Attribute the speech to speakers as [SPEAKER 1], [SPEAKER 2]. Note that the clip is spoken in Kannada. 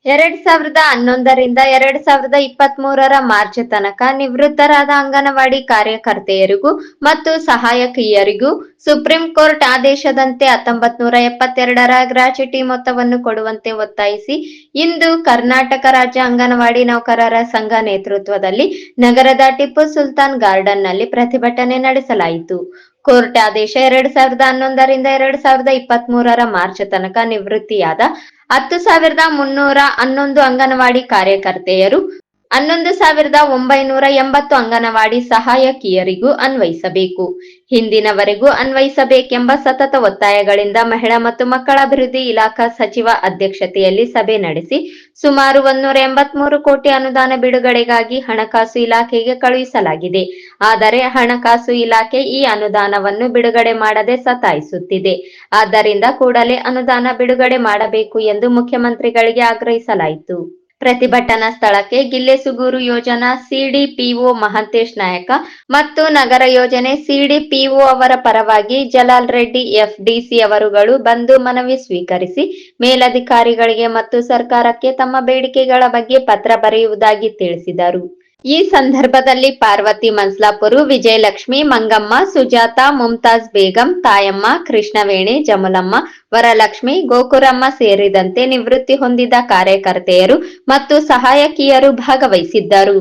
[SPEAKER 1] 2011ರಿಂದ 2023ರ ಮಾರ್ಚ್ ತನಕ ನಿವೃತ್ತರಾದ ಅಂಗನವಾಡಿ ಕಾರ್ಯಕರ್ತೆಯರಿಗೂ ಮತ್ತು ಸಹಾಯಕಿಯರಿಗೂ ಸುಪ್ರೀಂ ಕೋರ್ಟ್ ಆದೇಶದಂತೆ 1972ರ ಗ್ರಾಚ್ಯುಟಿ ಮೊತ್ತವನ್ನು ಕೊಡುವಂತೆ ಒತ್ತಾಯಿಸಿ ಇಂದು ಕರ್ನಾಟಕ ರಾಜ್ಯ ಅಂಗನವಾಡಿ ನೌಕರರ ಸಂಘ ನೇತೃತ್ವದಲ್ಲಿ ನಗರದ ಟಿಪ್ಪು ಸುಲ್ತಾನ್ ಗಾರ್ಡನ್ನಲ್ಲಿ ಪ್ರತಿಭಟನೆ ನಡೆಸಲಾಯಿತು. ಕೋರ್ಟ್ ಆದೇಶ 2011ರಿಂದ 2023ರ ಮಾರ್ಚ್ ತನಕ ನಿವೃತ್ತಿಯಾದ 10,311 ಅಂಗನವಾಡಿ ಕಾರ್ಯಕರ್ತೆಯರು, 11,980 ಅಂಗನವಾಡಿ ಸಹಾಯಕಿಯರಿಗೂ ಅನ್ವಯಿಸಬೇಕು. ಹಿಂದಿನವರೆಗೂ ಅನ್ವಯಿಸಬೇಕೆಂಬ ಸತತ ಒತ್ತಾಯಗಳಿಂದ ಮಹಿಳಾ ಮತ್ತು ಮಕ್ಕಳ ಅಭಿವೃದ್ಧಿ ಇಲಾಖಾ ಸಚಿವ ಅಧ್ಯಕ್ಷತೆಯಲ್ಲಿ ಸಭೆ ನಡೆಸಿ ಸುಮಾರು 183 ಕೋಟಿ ಅನುದಾನ ಬಿಡುಗಡೆಗಾಗಿ ಹಣಕಾಸು ಇಲಾಖೆಗೆ ಕಳುಹಿಸಲಾಗಿದೆ. ಆದರೆ ಹಣಕಾಸು ಇಲಾಖೆ ಈ ಅನುದಾನವನ್ನು ಬಿಡುಗಡೆ ಮಾಡದೆ ಸತಾಯಿಸುತ್ತಿದೆ. ಆದ್ದರಿಂದ ಕೂಡಲೇ ಅನುದಾನ ಬಿಡುಗಡೆ ಮಾಡಬೇಕು ಎಂದು ಮುಖ್ಯಮಂತ್ರಿಗಳಿಗೆ ಆಗ್ರಹಿಸಲಾಯಿತು. ಪ್ರತಿಭಟನಾ ಸ್ಥಳಕ್ಕೆ ಗಿಲ್ಲೆಸುಗೂರು ಯೋಜನಾ ಸಿಡಿಪಿಒ ಮಹಂತೇಶ್ ನಾಯಕ ಮತ್ತು ನಗರ ಯೋಜನೆ ಸಿಡಿಪಿಒ ಅವರ ಪರವಾಗಿ ಜಲಾಲ್ ರೆಡ್ಡಿ ಎಫ್ಡಿಸಿ ಅವರುಗಳು ಬಂದು ಮನವಿ ಸ್ವೀಕರಿಸಿ ಮೇಲಧಿಕಾರಿಗಳಿಗೆ ಮತ್ತು ಸರ್ಕಾರಕ್ಕೆ ತಮ್ಮ ಬೇಡಿಕೆಗಳ ಬಗ್ಗೆ ಪತ್ರ ಬರೆಯುವುದಾಗಿ ತಿಳಿಸಿದರು. ಈ ಸಂದರ್ಭದಲ್ಲಿ ಪಾರ್ವತಿ ಮನ್ಸ್ಲಾಪುರ, ವಿಜಯಲಕ್ಷ್ಮಿ, ಮಂಗಮ್ಮ, ಸುಜಾತ, ಮುಮ್ತಾಜ್ ಬೇಗಂ, ತಾಯಮ್ಮ, ಕೃಷ್ಣವೇಣಿ, ಜಮುಲಮ್ಮ, ವರಲಕ್ಷ್ಮಿ, ಗೋಕುರಮ್ಮ ಸೇರಿದಂತೆ ನಿವೃತ್ತಿ ಹೊಂದಿದ ಕಾರ್ಯಕರ್ತೆಯರು ಮತ್ತು ಸಹಾಯಕಿಯರು ಭಾಗವಹಿಸಿದ್ದರು.